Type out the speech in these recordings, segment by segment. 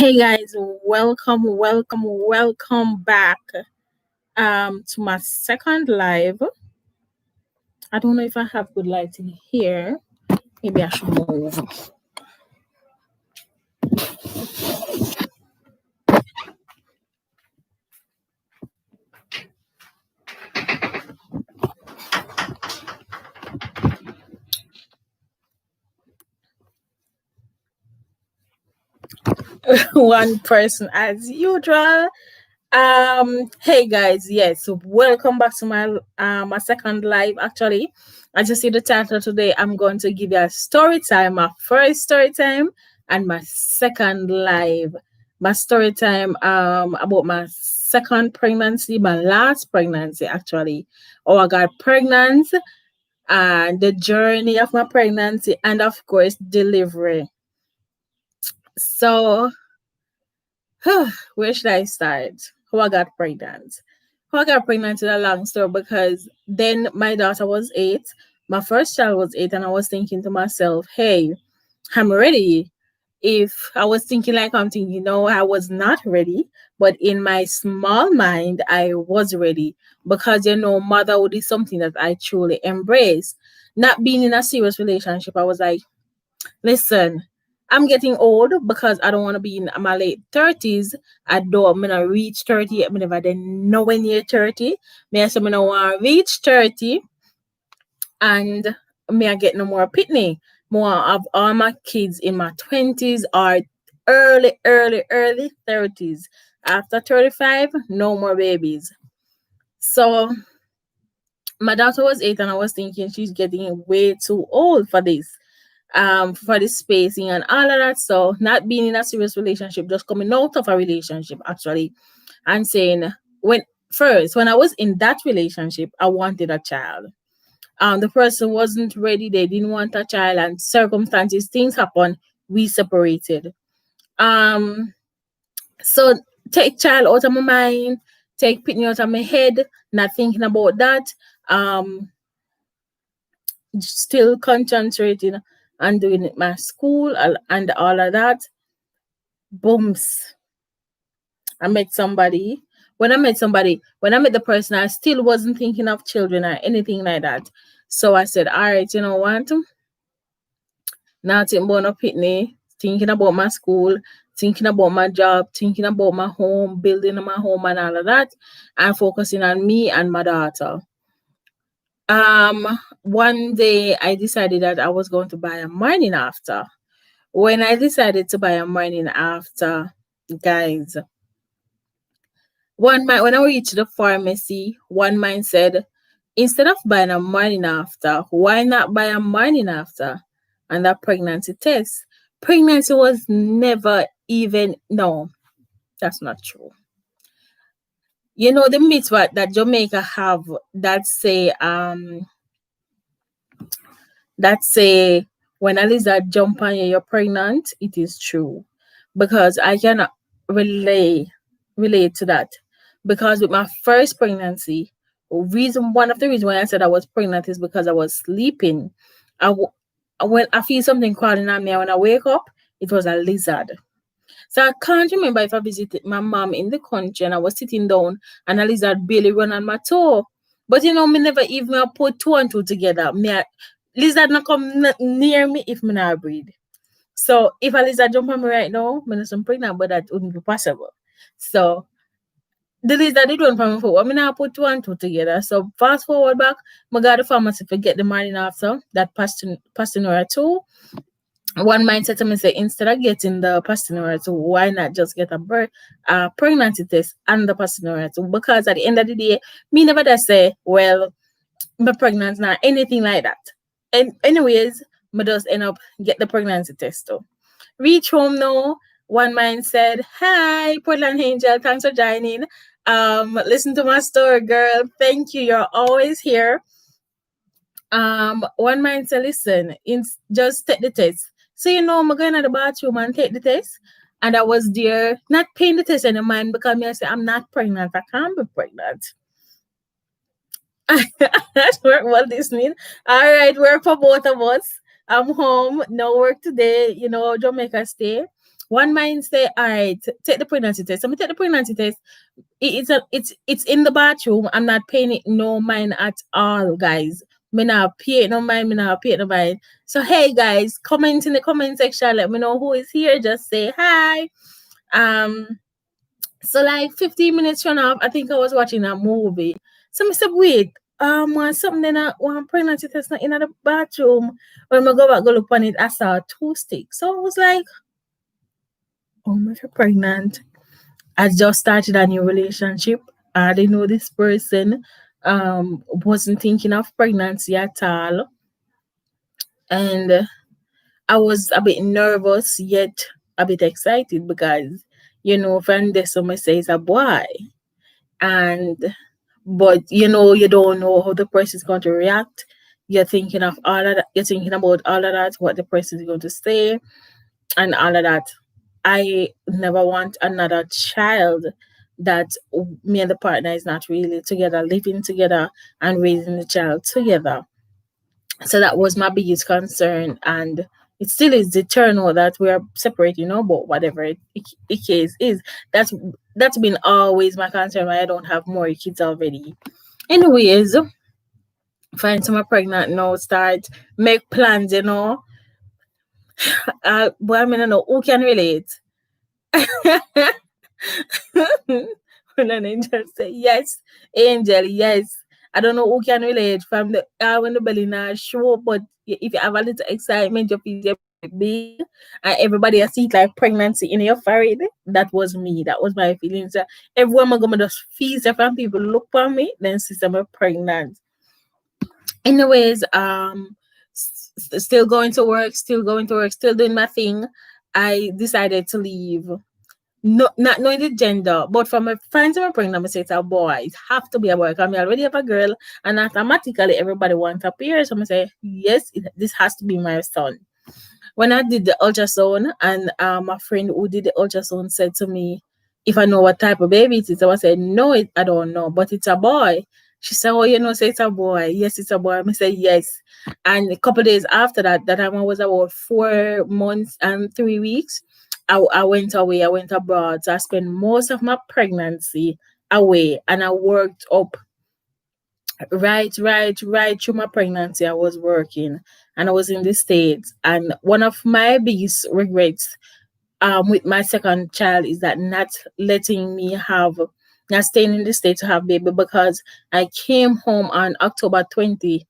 Hey guys, welcome back to my second live. I don't know if I have good lighting here. Maybe I should move. One person as usual. Hey guys, yes, so welcome back to my second live. Actually, as you see the title today, I'm going to give you a story time, my first story time, and my second live. My story time about my second pregnancy, my last pregnancy actually. Oh, I got pregnant and the journey of my pregnancy and of course delivery. So where should I start? How I got pregnant? How I got pregnant is a long story because then my daughter was 8, my first child was 8, and I was thinking to myself, hey, I'm ready. If I was thinking like I'm thinking, I was not ready, but in my small mind, I was ready because, motherhood is something that I truly embrace. Not being in a serious relationship, I was like, listen, I'm getting old because I don't want to be in my late 30s. I don't I'm gonna reach 30. I'm never then nowhere near 30. Me I say I don't want to reach 30 and me I get no more pitney. More of all my kids in my 20s or early 30s. After 35, no more babies. So my daughter was 8 and I was thinking she's getting way too old for this spacing and all of that. So not being in a serious relationship, just coming out of a relationship actually, and saying when I was in that relationship, I wanted a child. The person wasn't ready, they didn't want a child, and circumstances, things happen, we separated. Um so take child out of my mind, take Pitney out of my head, not thinking about that. Um Still concentrating on doing my school and all of that. Booms. I met somebody. When I met the person, I still wasn't thinking of children or anything like that. So I said, all right, you know what? Nothing but no pitney, thinking about my school, thinking about my job, thinking about my home, building my home and all of that, and focusing on me and my daughter. One day I decided that I was going to buy a morning after. When I decided to buy a morning after, guys, when I reached the pharmacy, one man said, instead of buying a morning after, why not buy a morning after? And a pregnancy test. Pregnancy was never even no, that's not true. You know the mitzvah that Jamaica have that say when a lizard jump on you, you're pregnant, it is true. Because I cannot relate relate to that. Because with my first pregnancy, one of the reasons why I said I was pregnant is because I was sleeping. When I feel something crawling on me, when I wake up, it was a lizard. So I can't remember if I visited my mom in the country and I was sitting down and a lizard barely run on my toe. But me never even put two and two together. Lizard not come near me if me not breathe. So if a lizard jump on me right now, I'm not pregnant, but that wouldn't be possible. So the lizard did one from me for. I mean, I put two and two together. So fast forward back, I got the pharmacy to get the morning after that pastinora too. One mindset to me say instead of getting the pastinora too, why not just get a pregnancy test and the pastinora too? Because at the end of the day, me never just say, well, I'm pregnant now, anything like that. And anyways, I just end up get the pregnancy test too. Reach home now. One man said, hi, Portland Angel, thanks for joining. Listen to my story, girl. Thank you. You're always here. One man said, listen, just take the test. So I'm going to the bathroom and take the test. And I was there, not paying the test anymore because I said, I'm not pregnant. I can't be pregnant. That's work Walt Disney. All right, work for both of us. I'm home, no work today, Jamaica stay. One mind say, all right, take the pregnancy test. So I take the pregnancy test. It's in the bathroom. I'm not paying it no mind at all, guys. Me not pay it no mind. Me not pay it no mind. So hey, guys, comment in the comment section. Let me know who is here. Just say hi. Um. So like 15 minutes run off. I think I was watching a movie. So I said, wait. Something then one pregnancy test not in the bathroom. When I go back go look on it, I saw two sticks. So I was like, oh, I'm pregnant. I just started a new relationship. I didn't know this person. Wasn't thinking of pregnancy at all. And I was a bit nervous yet a bit excited because, friend this summer says a boy. And but you don't know how the person is going to react. You're thinking of all of that, you're thinking about all of that, what the person is going to say, and all of that. I never want another child that me and the partner is not really together, living together and raising the child together. So that was my biggest concern, and it still is the turnout that we're separate, but whatever it case is, that's been always my concern why I don't have more kids already. Anyways, find someone pregnant now, start make plans, but I mean, I know who can relate. When an angel say yes, angel, yes. I don't know who can relate from the when the belly not show, but if you have a little excitement, your feet get big, and everybody I see it like pregnancy in your forehead. That was me. That was my feelings. So everyone I'm gonna just feel from people look for me, then see I'm pregnant. Anyways, still going to work, still doing my thing. I decided to leave. No, not knowing the gender, but from my friends who are pregnant, I say it's a boy. It have to be a boy. Because I already have a girl, and automatically everybody wants a pair. So I say, yes, this has to be my son. When I did the ultrasound, and my friend who did the ultrasound said to me, if I know what type of baby it is, I said, no, I don't know, but it's a boy. She said, oh, say it's a boy. Yes, it's a boy. I said, yes. And a couple of days after that time I was about 4 months and 3 weeks. I went away. I went abroad. So I spent most of my pregnancy away, and I worked up right through my pregnancy. I was working, and I was in the States. And one of my biggest regrets with my second child is that not staying in the States to have baby, because I came home on October 21st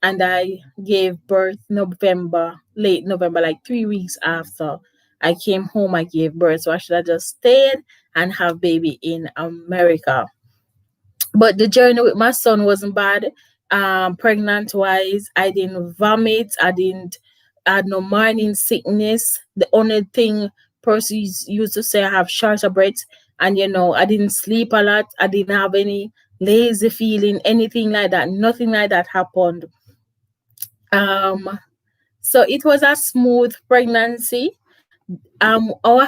and I gave birth late November, like 3 weeks after I came home. I gave birth, so I should have just stayed and have baby in America. But the journey with my son wasn't bad. Pregnant wise, I didn't vomit. I had no morning sickness. The only thing persons used to say I have shorter breath, and I didn't sleep a lot. I didn't have any lazy feeling, anything like that. Nothing like that happened. So it was a smooth pregnancy. I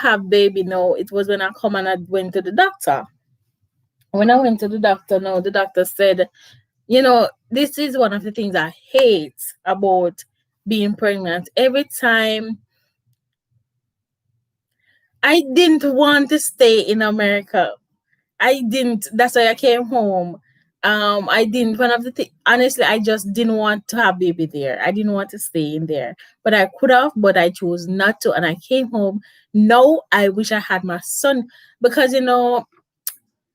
have baby now. It was when I come and I went to the doctor. When I went to the doctor, now the doctor said, this is one of the things I hate about being pregnant. Every time I didn't want to stay in America. I didn't. That's why I came home. I didn't. One of the things, honestly, I just didn't want to have baby there. I didn't want to stay in there, but I could have, but I chose not to, and I came home. Now I wish I had my son, because now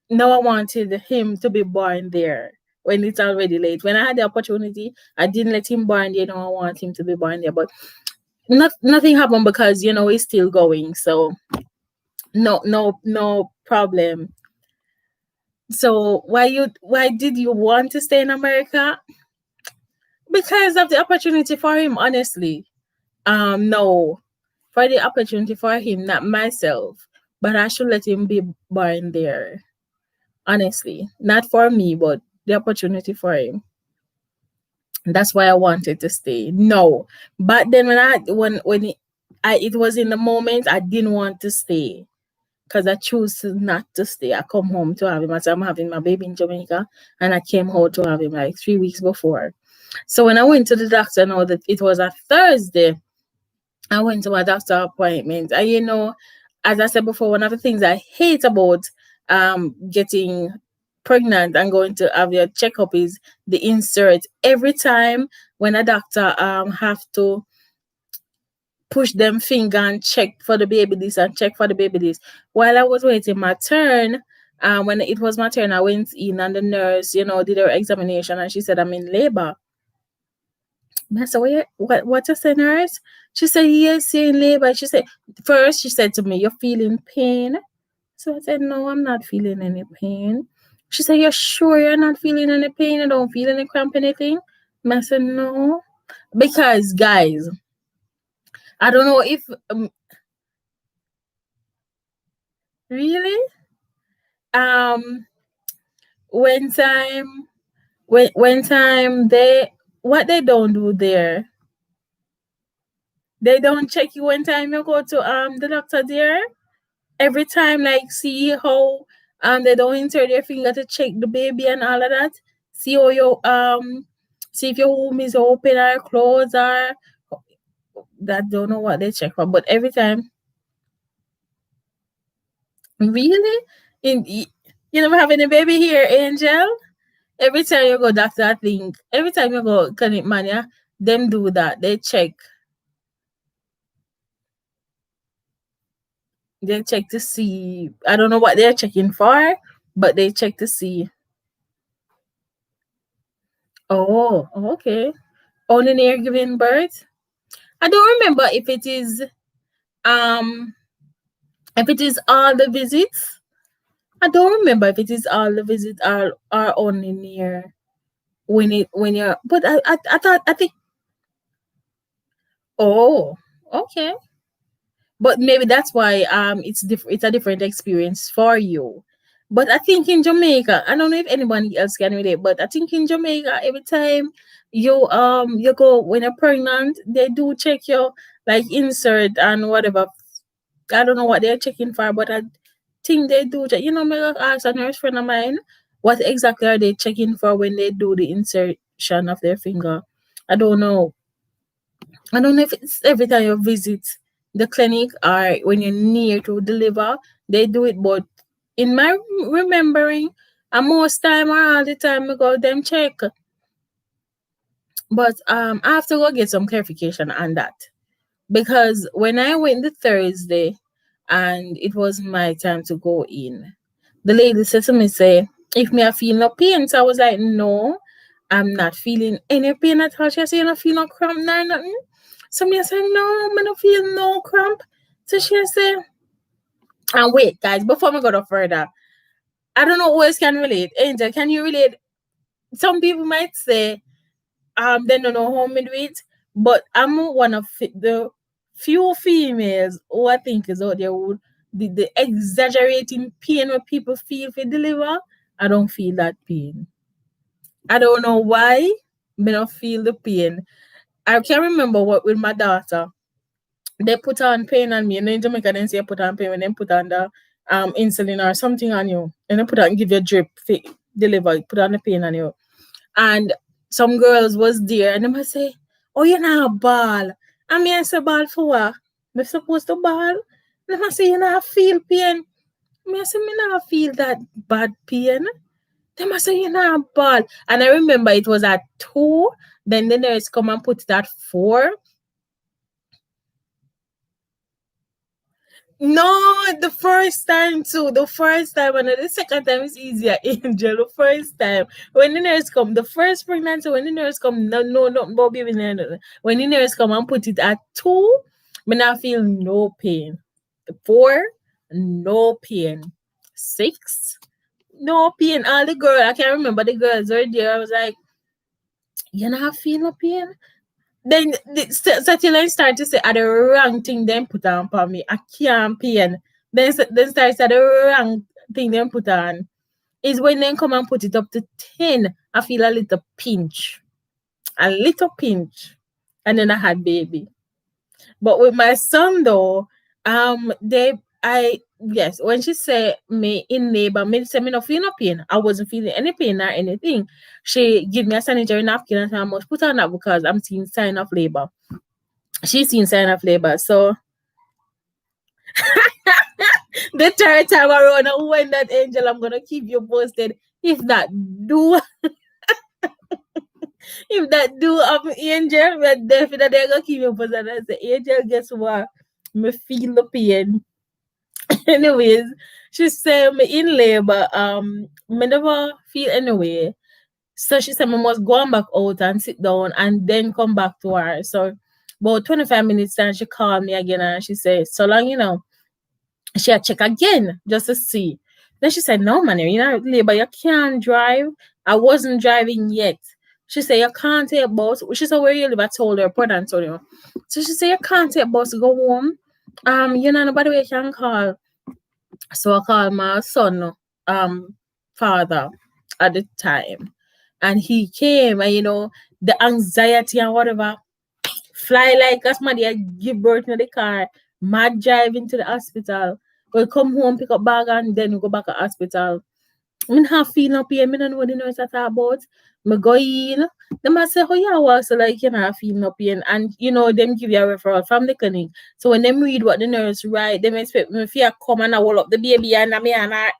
I wanted him to be born there when it's already late. When I had the opportunity, I didn't let him born there. Now I want him to be born there, but nothing happened because he's still going. So no problem. So why did you want to stay in America? Because of the opportunity for him, honestly. No. For the opportunity for him, not myself. But I should let him be born there. Honestly. Not for me, but the opportunity for him. That's why I wanted to stay. No. But then it was in the moment I didn't want to stay, because I chose not to stay. I come home to have him. As I'm having my baby in Jamaica, and I came home to have him like 3 weeks before. So when I went to the doctor, now that it was a Thursday, I went to a doctor appointment. And as I said before, one of the things I hate about getting pregnant and going to have your checkup is the insert. Every time when a doctor have to push them finger and check for the baby this and check for the baby this. While I was waiting my turn, when it was my turn, I went in and the nurse, did her examination and she said I'm in labor. I said, what you say, nurse? She said, yes, you're in labor. She said, first she said to me, you're feeling pain? So I said, no, I'm not feeling any pain. She said, you're sure you're not feeling any pain? You don't feel any cramp, anything? I said, no. Because, guys, I don't know if, really? Um, when time, when time, what they don't do there, they don't check you when time you go to the doctor there. Every time, like, see how they don't insert their finger to check the baby and all of that. See how your see if your womb is open or closed or that, don't know what they check for. But every time, really, you never have any baby here, Angel. Every time you go doctor, I think every time you go clinic mania, them do that. They check. They check to see. I don't know what they're checking for, but they check to see. Oh, okay. Only near giving birth. I don't remember um if it is all the visits. I don't remember if it is all the visits are only near when you're, but I thought, I think, oh, okay. But maybe that's why it's a different experience for you. But I think in Jamaica, I don't know if anybody else can relate, but I think in Jamaica, every time you go when you're pregnant, they do check your like insert and whatever. I don't know what they're checking for, but I think they do check. Me ask a nurse friend of mine, what exactly are they checking for when they do the insertion of their finger? I don't know. I don't know if it's every time you visit the clinic or when you're near to deliver, they do it. But in my remembering, and most time or all the time, I go them check. But I have to go get some clarification on that. Because when I went the Thursday and it was my time to go in, the lady said to me, say, if me I feel no pain. So I was like, no, I'm not feeling any pain at all. She said, you don't feel no cramp nor nothing. So me I said, no, I don't feel no cramp. So she said, and wait, guys, before we go no further, I don't know who else can relate. Angel, can you relate? Some people might say, they don't know how me do it, but I'm one of the few females who I think is out there who the exaggerating pain when people feel for deliver. I don't feel that pain. I don't know why, but I don't feel the pain. I can remember what with my daughter. They put on pain on me, and in Jamaica they say put on pain when they put on the insulin or something on you, and they put on give you a drip, deliver, put on the pain on you. And some girls was there and they must say, oh, you're not ball. I mean, I say ball for what? I'm supposed to ball. They must say, you not feel pain. I say, me not feel that bad pain. They must say, you not ball. And I remember it was at 2. Then the nurse come and put it at 4. No, the first time too. The first time and the second time is easier, Angel. The first time. When the nurse come, the first pregnancy, when the nurse come, no, about baby. When the nurse come and put it at 2, me not feel no pain. 4, no pain. 6, no pain. All the girls, I can't remember the girls were there. I was like, you not feel no pain? Then Satellite start to say, the wrong thing them put on for me. I can't pain. Then start say the wrong thing them put on. Is when they come and put it up to 10, I feel a little pinch. A little pinch. And then I had baby. But with my son though, yes, when she said me in labor, me say me no feel no pain. I wasn't feeling any pain or anything. She give me a sanitary napkin and I must put on that because I'm seeing sign of labor. She's seen sign of labor. So the third time around, when that angel, I'm gonna keep you posted. If that do, if that do of angel, but definitely I'm gonna keep you posted. As the angel, guess what? Me feel the pain. Anyways, she said me in labor. Me never feel anyway. So she said, I must go on back out and sit down and then come back to her. So about 25 minutes time, she called me again and she said, so long, she had check again just to see. Then she said, no, man, labor, you can't drive. I wasn't driving yet. She said, you can't take a bus. She said, where you live? I told her, Port Antonio. So she said, you can't take a bus to go home. Nobody you can call. So I called my son, father at the time. And he came and the anxiety and whatever, fly like us man, they give birth in the car, mad driving to the hospital. We'll come home, pick up bag and then we go back to hospital. I mean have feel no pain, I don't know what the nurse are talking about. Me go in. They must say, oh yeah, well, so like feel no pain. And them give you a referral from the clinic. So when them read what the nurse write, they expect me if you come and I hold up the baby and I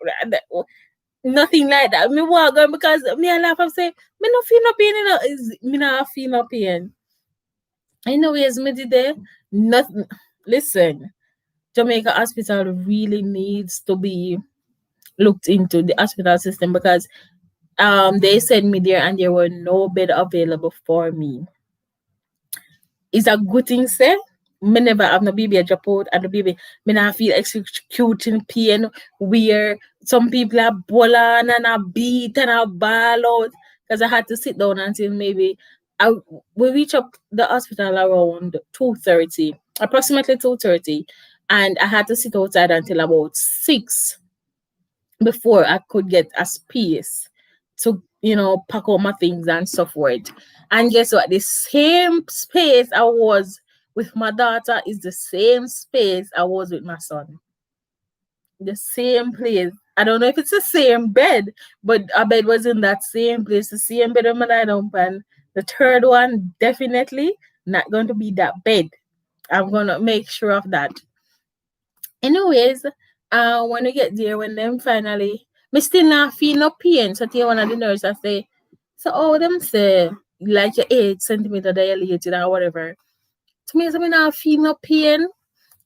nothing like that. Me walk on because me I laugh and say, me no feel no pain, me not feel no pain. Anyways, me did there. Nothing. Listen, Jamaica hospital really needs to be looked into, the hospital system, because they sent me there and there were no bed available for me. It's a good thing, say. Me never have no baby drop out and the baby me not feel executing pain where some people are bullying and a beat and a ball out because I had to sit down until maybe we reach up the hospital around 2:30, approximately 2:30, and I had to sit outside until about 6 before I could get a space to, pack up my things and so forth. And guess what? The same space I was with my daughter is the same space I was with my son. The same place. I don't know if it's the same bed, but a bed was in that same place, the same bed when I lie down. And the third one, definitely not going to be that bed. I'm going to make sure of that. Anyways, when we get there, when them finally, me still not feel no pain. So tell one of the nurses, I say, so them say, like your 8 centimeter dilated or whatever. To me, so me not feel no pain.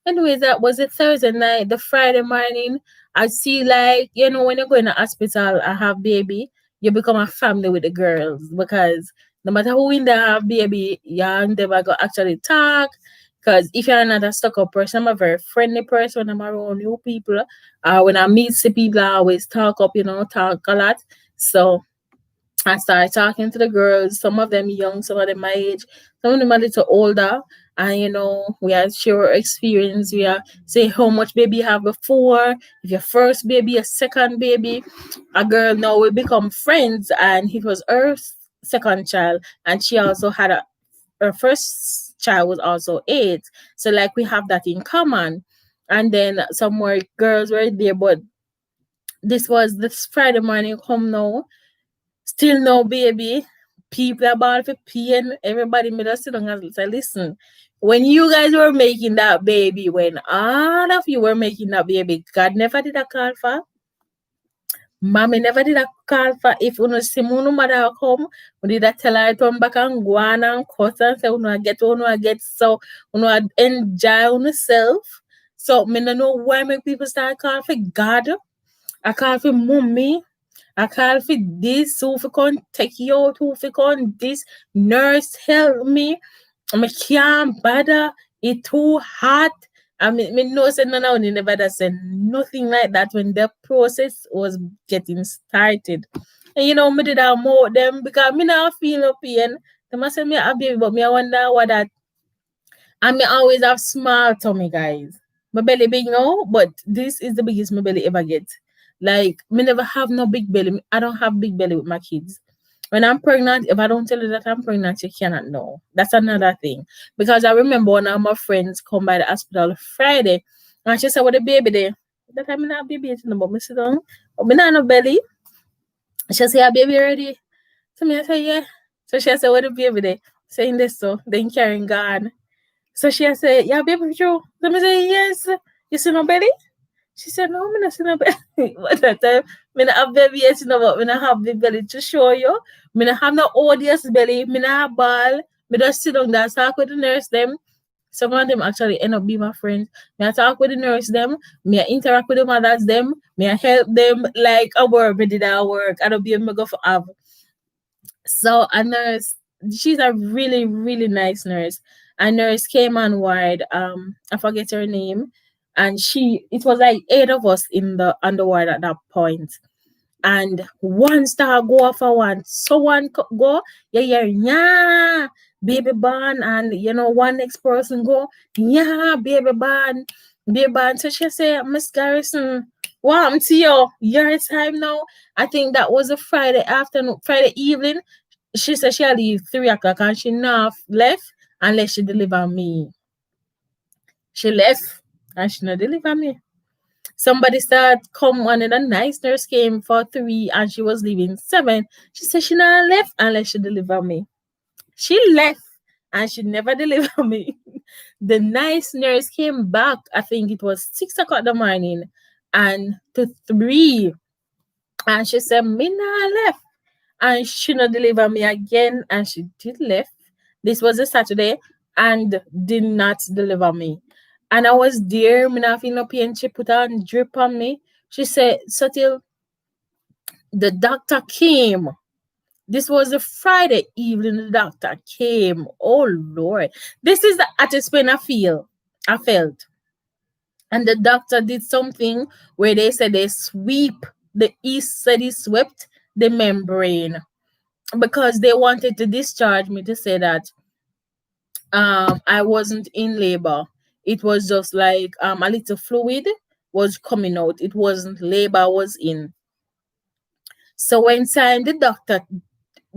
Anyways, that was a Thursday night. The Friday morning, I see like, when you go in the hospital and have baby, you become a family with the girls because no matter who in there have baby, you and them are going to actually talk. Because if you're not a stuck up person, I'm a very friendly person. I'm around new people. When I meet the people, I always talk up, talk a lot. So I started talking to the girls, some of them young, some of them my age, some of them a little older. And we are share experience. We are say how much baby you have before, if your first baby, a second baby. A girl now we become friends, and it was her second child, and she also had her first child was also 8. So like we have that in common. And then some more girls were there, but this was this Friday morning come now. Still no baby. People are ball for pain. Everybody made us sit down and say, listen, when you guys were making that baby, when all of you were making that baby, God never did a call for. Mommy never did a call for if you see no mother come, we did a tell her to come back and go on and cut and say get so enjoy yourself. So me don't know why make people start calling for God. I call for mommy. I call for this, who for con take you out, who for con this, nurse help me. I can't bother, it too hot. I mean, me know say no, they never said nothing like that when the process was getting started. And me did that more them because me not feel no pain. They must say me a baby, but me I wonder what that. And me always have small tummy, guys. My belly big now, but this is the biggest my belly ever get. Like, me never have no big belly. I don't have big belly with my kids. When I'm pregnant, if I don't tell you that I'm pregnant, you cannot know. That's another thing. Because I remember one of my friends come by the hospital Friday, and she said, "What the baby there?" That time I not baby yet, but me sit down. But me not no belly. She said, "Your baby ready?" So me I say, "Yeah." So she said, "What the baby there?" Saying this so, then carrying God. So she said, yeah, baby, Joe. Let me say, yes. You see no belly? She said, no, I'm not see no belly. But that time, me not have baby yet, you know what? Me not have the belly to show you. Me not have no odious belly. Me not have ball. Me just sit down there, talk with the nurse them. Some of them actually end up being my friends. Me I talk with the nurse them. Me I interact with the mothers them. Me I help them like a work. Me did that work. I don't be able to go for have. So a nurse, she's a really, really nice nurse. A nurse came on ward, I forget her name. And it was like 8 of us in the on the ward at that point. And one star go off for one. So one go, yeah, baby born. And one next person go, yeah, baby born. So she say, Miss Garrison, what to you? Your time now. I think that was a Friday afternoon, Friday evening. She said she'll leave 3 o'clock and she not left unless she deliver me. She left and she not deliver me. Somebody started come on and a nice nurse came for 3 and she was leaving 7. She said she not left unless she deliver me. She left and she never delivered me. The nice nurse came back, I think it was 6 o'clock in the morning and to 3. And she said, me not left. And she not deliver me again and she did left. This was a Saturday and did not deliver me. And I was there, me not feel no pain. She put on drip on me. She said, so till the doctor came. This was a Friday evening, the doctor came. Oh Lord. This is the hottest pain I felt. And the doctor did something where they said they sweep, the east said he swept the membrane because they wanted to discharge me to say that I wasn't in labor. It was just like a little fluid was coming out. It wasn't labor I was in. So when time the doctor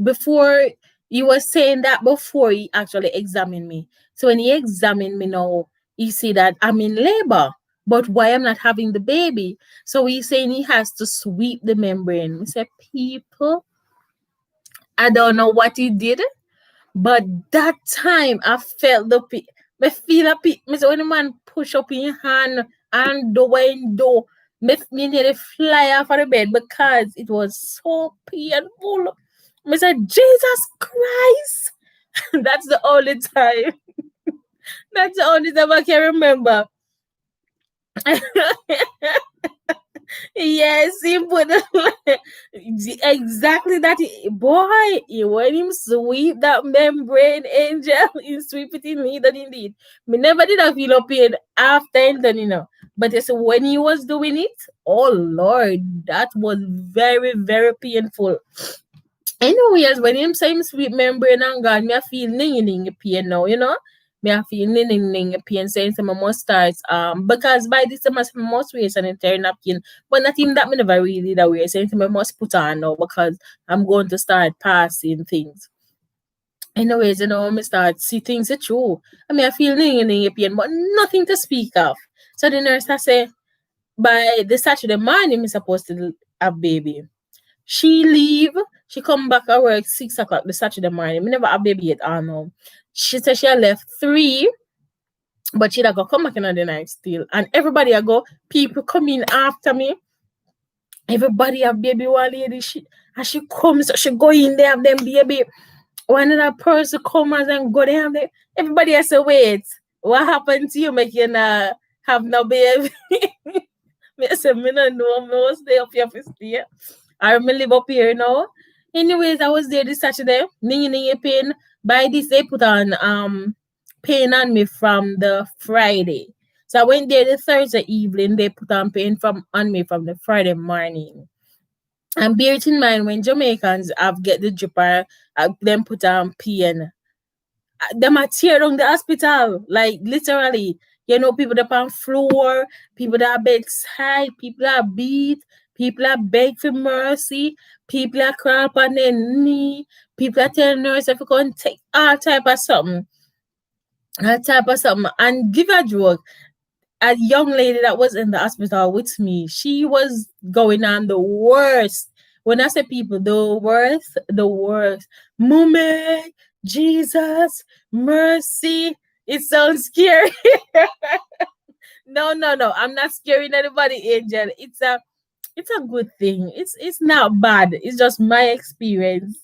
before he was saying that before he actually examined me. So when he examined me now, he see that I'm in labor, but why I'm not having the baby. So he's saying he has to sweep the membrane. We say, people, I don't know what he did, but that time I felt the pain. Me feel a pain. Me say when the man push up in your hand and the window, me nearly fly off of the bed because it was so painful. I said, Jesus Christ. That's the only time. That's the only time I can remember. Yes, he put exactly that. Boy, when him sweep that membrane, angel, he sweep it in me, that indeed. Me never did a feel no pain after him done. But it's when he was doing it, oh Lord, that was very, very painful. Anyways, when him say him sweet membrane and gone, me I feel ning pain now. Me I feel ning pain saying I must start because by this time I must wear sanitary napkin. But not even that me never really that way. Saying I must put on now because I'm going to start passing things. Anyways, me start see things are true. I feel ning pain, but nothing to speak of. So the nurse I say by the Saturday morning me supposed to have baby. She leave. She come back at work 6 o'clock the Saturday morning. Me never have baby yet. I know. She said she had left 3, but she'd go come back in the night still. And everybody I go, people come in after me. Everybody have baby one lady. She comes, so she go in there have them baby. One other person come and go there have them. Everybody has to wait. What happened to you? Make you not have no baby? Me say me no know. Me was stay up here for stay. I live up here now. Anyways, I was there this Saturday. Ningy pain. By this, they put on pain on me from the Friday. So I went there the Thursday evening. They put on pain on me from the Friday morning. And bear it in mind when Jamaicans have get the dripper, them put on pain. Them are tear down the hospital, like literally. People that on floor, people that are bedside, people that beat, people that beg for mercy, people that crawl on their knee, people that tell nurse if you can take all type of something. And give a drug. A young lady that was in the hospital with me, she was going on the worst. When I say people, the worst. Mommy, Jesus, mercy. It sounds scary. No, no, no. I'm not scaring anybody, Angel. It's a good thing. It's not bad. It's just my experience.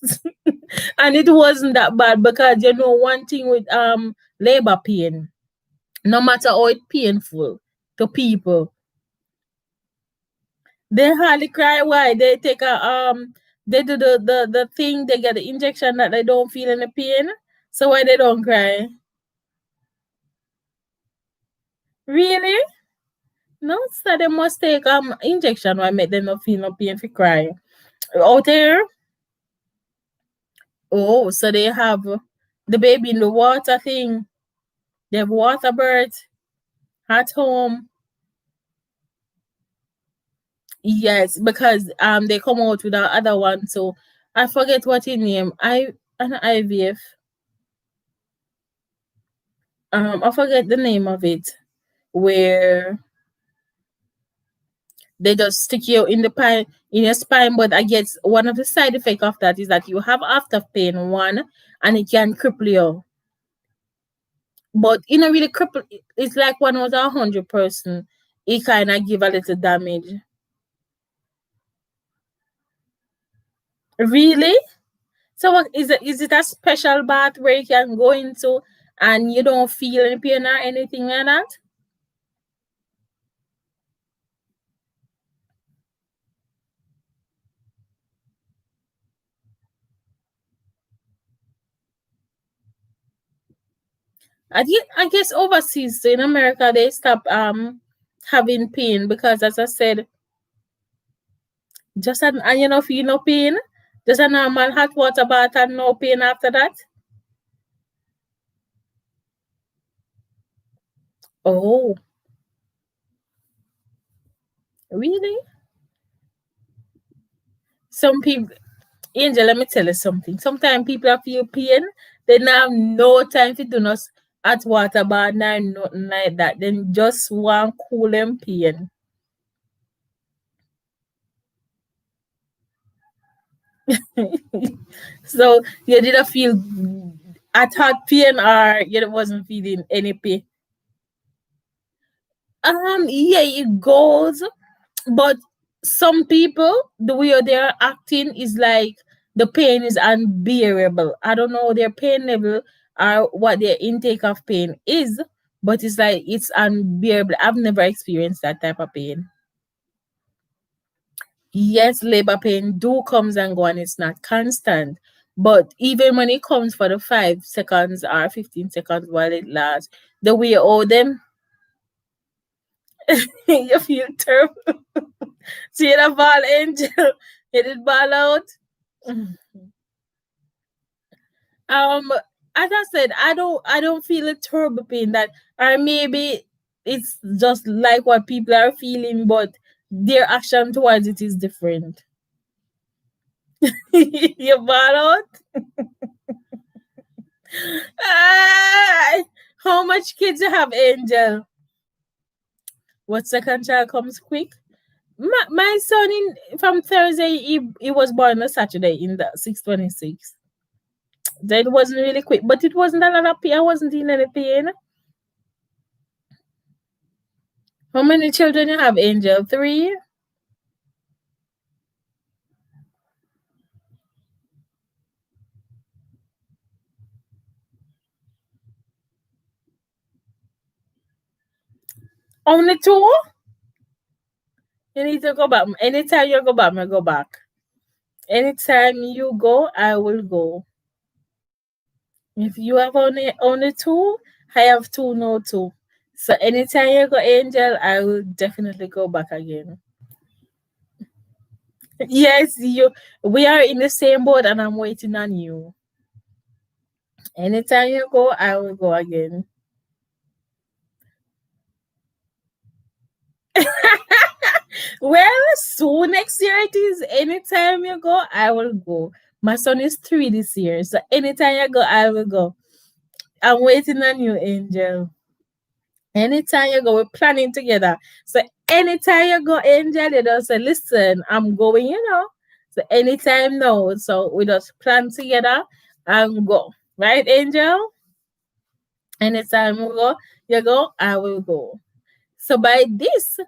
And it wasn't that bad because one thing with labor pain, no matter how it painful to people, they hardly cry. Why? They take a they do the thing, they get the injection that they don't feel any pain. So why they don't cry? Really? No, so they must take injection why make them not feel no pain for cry. Out there, oh, so they have the baby in the water thing. They have water birth at home. Yes, because they come out with the other one. So I forget what his name. An IVF. I forget the name of it. Where they just stick you in the pine in your spine, but I guess one of the side effects of that is that you have after pain one, and it can cripple you. But you know, really cripple. It's like one was 100%. It kind of give a little damage. Really? So what is it? Is it a special bath where you can go into and you don't feel any pain or anything like that? I guess overseas, so in America, they stop having pain because, as I said, just and you know feel no pain, just a normal hot water bath and no pain after that. Oh, really? Some people, Angel, let me tell you something. Sometimes people feel pain, they don't have no time to do no hot water bath, nothing like that. Then just want cool them pain. So you didn't feel at hot pain or you wasn't feeling any pain. Yeah, it goes, but some people, the way they're acting is like the pain is unbearable. I don't know their pain level or what their intake of pain is, but it's like it's unbearable. I've never experienced that type of pain. Yes, labor pain do comes and go and it's not constant. But even when it comes for the 5 seconds or 15 seconds while it lasts, the way you owe them, you feel terrible. See the ball, Angel. Hit it ball out. Um, as I said, I don't feel a terrible pain that, or maybe it's just like what people are feeling, but their action towards it is different. You ball out. Ah, how much kids you have, Angel? What second child comes quick? My son from Thursday, he was born on Saturday in the 626. That wasn't really quick, but it wasn't a lot of pain. I wasn't in any pain. How many children you have, Angel? Three? Only two? You need to go back. Anytime you go back, I go back. Anytime you go, I will go. If you have only two, I have two, no two. So anytime you go, Angel, I will definitely go back again. Yes, you. We are in the same boat, and I'm waiting on you. Anytime you go, I will go again. Well, soon next year it is. Anytime you go, I will go. My son is 3 this year, so anytime you go, I will go. I'm waiting on you, Angel. Anytime you go, we're planning together. So anytime you go, Angel, you just say, listen, I'm going. So anytime now. So we just plan together and go. Right, Angel? Anytime we go, you go, I will go. So by this,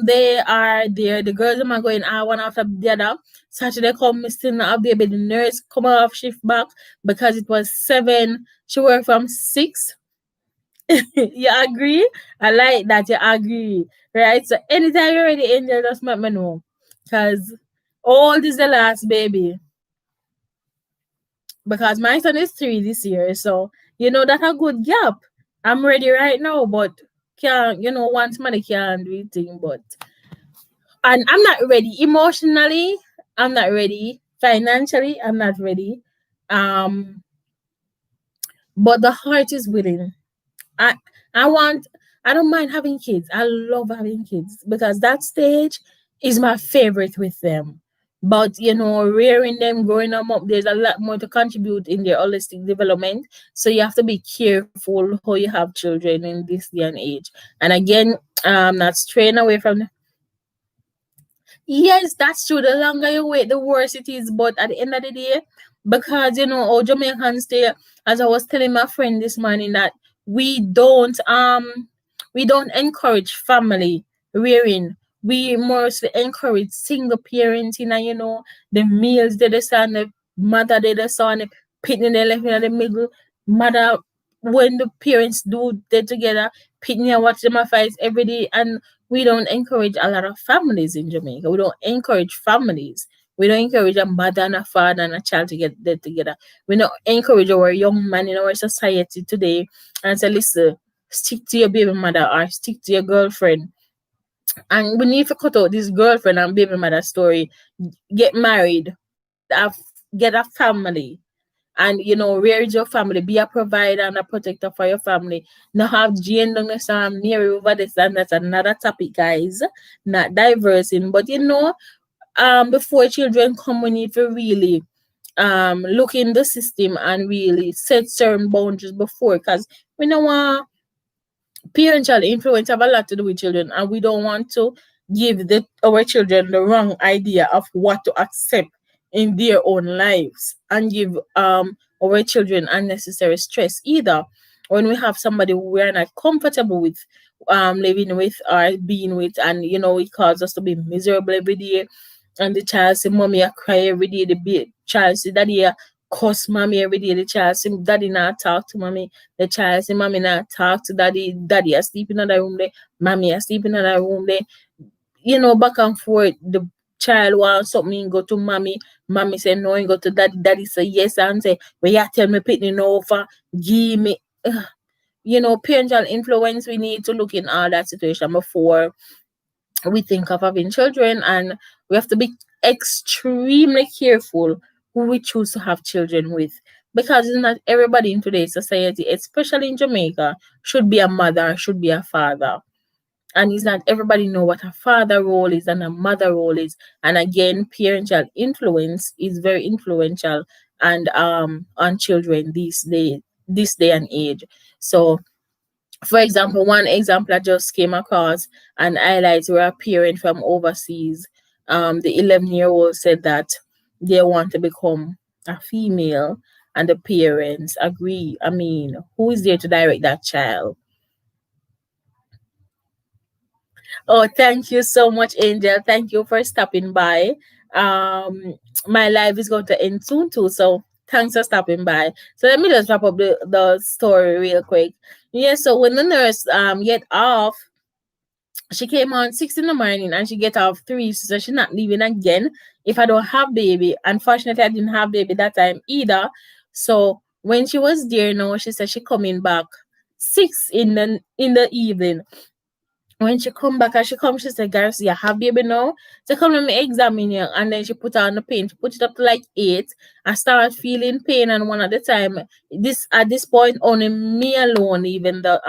they are there. The girls are going one after the other. Saturday come, me still not have baby. The nurse come off shift back because it was 7. She worked from 6. You agree? I like that you agree. Right? So anytime you're ready, Angel, just let me know. Because all this is the last baby. Because my son is 3 this year. So you know that a good gap. I'm ready right now, but can't, once money can't do anything, but and I'm not ready emotionally. I'm not ready financially. I'm not ready. Um, but the heart is willing. I I want. I don't mind having kids. I love having kids because that stage is my favorite with them. But rearing them, growing them up, there's a lot more to contribute in their holistic development. So you have to be careful how you have children in this day and age. And again, not straying away from. Yes, that's true. The longer you wait, the worse it is. But at the end of the day, because our Jamaicans stay, as I was telling my friend this morning, that we don't encourage family rearing. We mostly encourage single parenting, and the meals they son, the mother they son, the pitney they left in the middle, mother when the parents do they together, pitney and watch them fight every day, and we don't encourage a lot of families in Jamaica. We don't encourage families. We don't encourage a mother and a father and a child to get there together. We don't encourage our young man in our society today and say, listen, stick to your baby mother or stick to your girlfriend. And we need to cut out this girlfriend and baby mother story. Get married, get a family, and raise your family, be a provider and a protector for your family. Now have gender near over this, and that's another topic, guys. Not diversing, but before children come, we need to really look in the system and really set certain boundaries before, because we don't want parental influence have a lot to do with children, and we don't want to give our children the wrong idea of what to accept in their own lives, and give our children unnecessary stress either. When we have somebody who we are not comfortable with living with or being with, and it causes us to be miserable every day, and the child say mommy I cry every day, the child say daddy I cuss mommy every day, the child say daddy not talk to mommy, the child say mommy not talk to daddy, daddy asleep in another room there, mommy asleep in another room there, back and forth. The child wants something, go to mommy, mommy say no, and go to daddy, daddy say yes, and say well you tell me pitney no offer, give me. Parental influence, we need to look in all that situation before we think of having children, and we have to be extremely careful who we choose to have children with, because it's not everybody in today's society, especially in Jamaica, should be a mother, should be a father. And it's not everybody know what a father role is and a mother role is. And again, parental influence is very influential and on children this day and age. So for example, one example I just came across and highlights where a parent from overseas, the 11-year-old said that they want to become a female, and the parents agree. I mean, who is there to direct that child? Oh, thank you so much, Angel. Thank you for stopping by. My life is going to end soon too, so thanks for stopping by. So let me just wrap up the story real quick. Yeah, so when the nurse get off, she came on 6 in the morning and she get off 3, so she's not leaving again if I don't have baby. Unfortunately, I didn't have baby that time either. So when she was there now, she said she coming back 6 in the evening. When she come back and she said, Garrison, you have baby now? So come let me examine you. And then she put on the pain. She put it up to like 8. I started feeling pain, and one at the time. At this point only me alone leaving the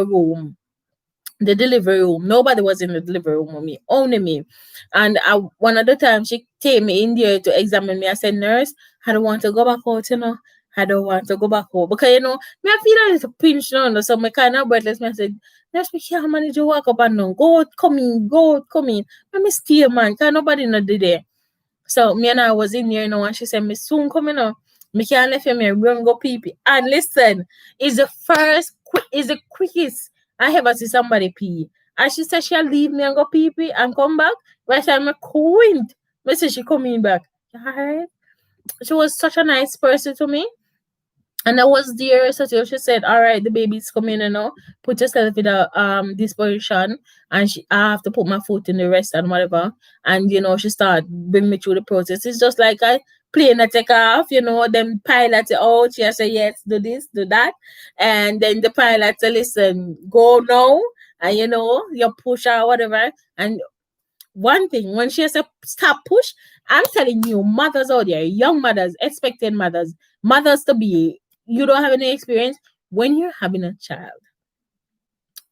room, the delivery room. Nobody was in the delivery room with me, only me. And one of the time she take me in there to examine me. I said, nurse, I don't want to go back out. I don't want to go back home. Because, me I feel a little pinch now. So my kind of breathless. Me I said, nurse, me can't manage to walk up and down. Go out, come in, go out, come in. Let me stay, man. Because nobody not did there. So me and I was in there, and she said, me soon coming up. Me can't let him here run go pee pee. And listen, is the quickest I ever see somebody pee. And she said she'll leave me and go pee pee and come back. By the time I couldn't, me say she coming back. Alright. She was such a nice person to me. And I was there, so she said, "All right, the baby's coming, put yourself in a disposition." And I have to put my foot in the rest and whatever. And she started bring me through the process. It's just like a plane that take off, them pilot say, "Oh," she say, "Yes, do this, do that," and then the pilot say, "Listen, go now," and you push or whatever. And one thing, when she said stop push, I'm telling you, mothers out there, young mothers, expecting mothers, mothers to be, you don't have any experience. When you're having a child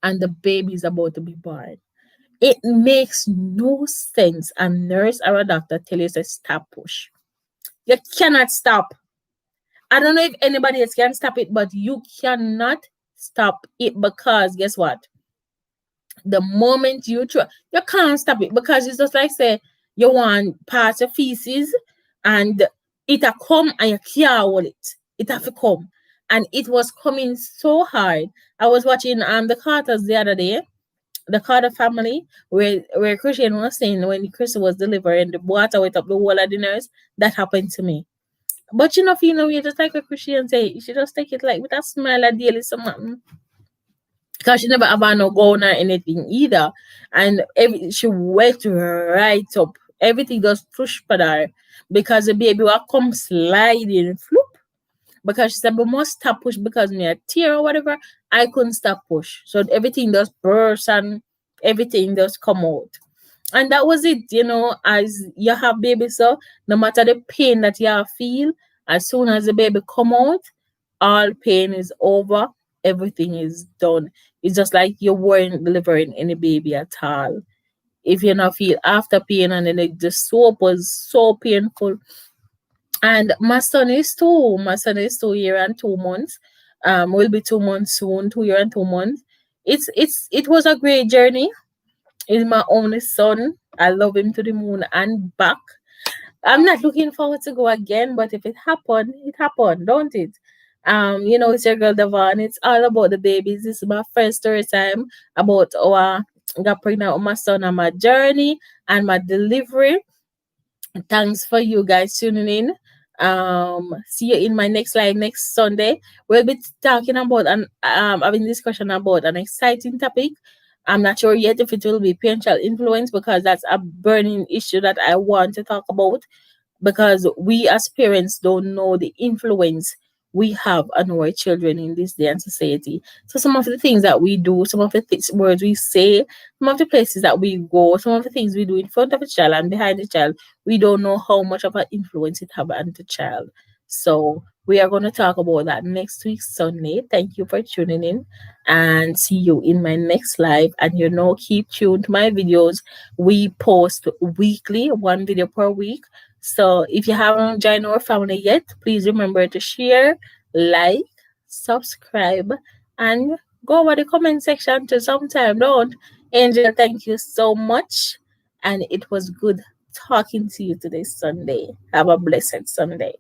and the baby is about to be born, it makes no sense a nurse or a doctor tell you to stop push. You cannot stop. I don't know if anybody else can stop it, but you cannot stop it because guess what? The moment you try, you can't stop it because it's just like say you want pass your feces and it a come and you can't hold it. It have to come. And it was coming so hard. I was watching the Carters the other day, the Carter family, where Christian was saying when Chris was delivering, the water went up the wall of the nurse. That happened to me. But you just like a Christian say, you should just take it like with a smile at daily something. Because she never have no gown or anything either. And she wet right up. Everything just push for her. Because the baby will come sliding, floop. Because she said, "We must stop push because me a tear or whatever." I couldn't stop push. So everything just burst and everything just come out. And that was it, as you have baby, so no matter the pain that you feel, as soon as the baby come out, all pain is over, everything is done. It's just like you weren't delivering any baby at all. If you not feel after pain and then the soap was so painful. And my son is two. My son is 2 years and 2 months. Will be 2 months soon, 2 years and 2 months. It was a great journey. He's my only son. I love him to the moon and back. I'm not looking forward to go again, but if it happened, don't it? It's your girl Devon. It's all about the babies. This is my first story time about our got pregnant with my son and my journey and my delivery. Thanks for you guys tuning in. See you in my next live next Sunday. We'll be talking about having discussion about an exciting topic. I'm not sure yet if it will be parental influence because that's a burning issue that I want to talk about because we as parents don't know the influence we have on our children in this day and society. So some of the things that we do, some of the words we say, some of the places that we go, some of the things we do in front of a child and behind the child, we don't know how much of an influence it have on the child. So we are going to talk about that next week, Sunday. Thank you for tuning in and see you in my next live. And keep tuned to my videos. We post weekly, one video per week. So if you haven't joined our family yet, please remember to share, like, subscribe, and go over the comment section to sometime. Don't. Angel, thank you so much. And it was good talking to you today, Sunday. Have a blessed Sunday.